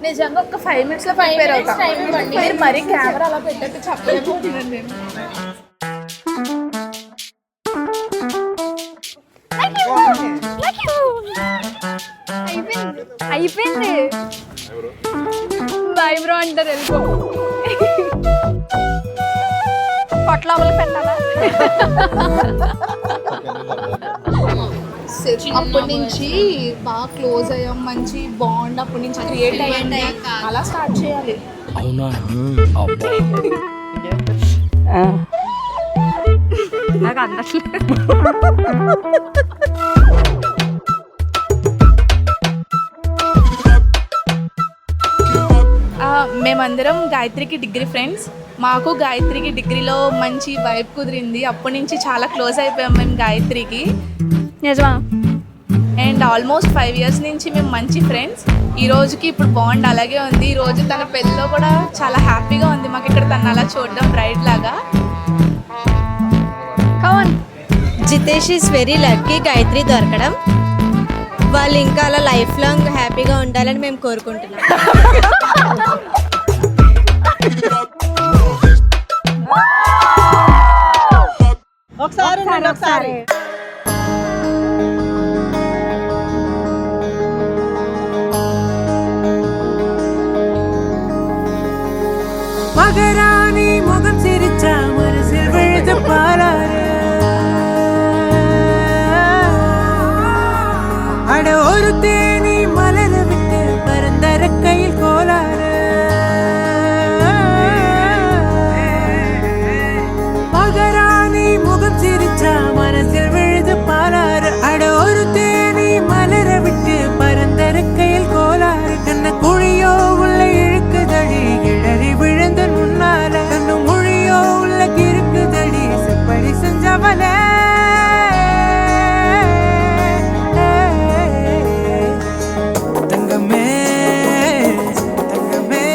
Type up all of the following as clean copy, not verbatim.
నిజంగా ఒక 5 minutes లో ప్రిపేర్ అవుతా. మీరు మరి కెమెరా అలా పెట్టట్టు చెప్పలేకపోతున్నాను నేను. అయిపోయింది. బై బ్రో అంటారు వెళ్ళిపో. పొట్లోపల పెట్టాలా? అప్పటి నుంచి బాగా క్లోజ్ అయ్యాం, మంచి బాండ్ అప్పటి నుంచి క్రియేట్ అయ్యింది. అలా స్టార్ట్ చేయాలి. అవునా? నాకు అందట్లేదు. మేమందరం గాయత్రికి డిగ్రీ ఫ్రెండ్స్. మాకు గాయత్రికి డిగ్రీలో మంచి వైబ్ కుదిరింది. అప్పటి నుంచి చాలా క్లోజ్ అయిపోయాం మేము గాయత్రికి. నిజమా? అండ్ ఆల్మోస్ట్ 5 years నుంచి మేము మంచి ఫ్రెండ్స్. ఈ రోజుకి ఇప్పుడు బాండ్ అలాగే ఉంది. ఈ రోజు తన పెళ్ళిలో కూడా చాలా హ్యాపీగా ఉంది మాకు ఇక్కడ తను అలా చూడడం బ్రైడ్ లాగా. Come on. Jitesh is very lucky Gayathri దొరకడం. వాళ్ళు ఇంకా అలా లైఫ్ లాంగ్ హ్యాపీగా ఉండాలని మేము కోరుకుంటున్నాం. ఒకసారి மகராணி முகம் சிரிச்சா மனசில் விழுது பாராரு. அட ஒரு தேனி மலர விட்டு பரந்தர கையில் கோலாறு. மகராணி முகம் சிரிச்சா மனசில் விழுது பாராரு. அட ஒரு தேனி மலர விட்டு பரந்தர கையில் கோலாறு. கண்ண குழியோ உள்ள இழுக்குதடி கிளறி விழுந்த முன்னால. கண்ணு மொழியோ உள்ள கிறுக்குதடி செப்படி செஞ்சவள. தங்கமே தங்கமே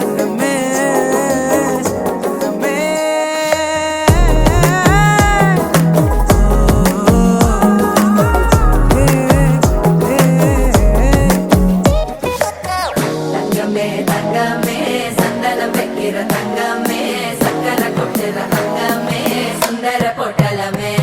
தங்கமே தங்கமே. தங்கமே தங்கமே சந்தனம் வைக்கிற தங்கமே சக்கரை கொட்டுற தங்கமே சுந்தர பொட்டலமே.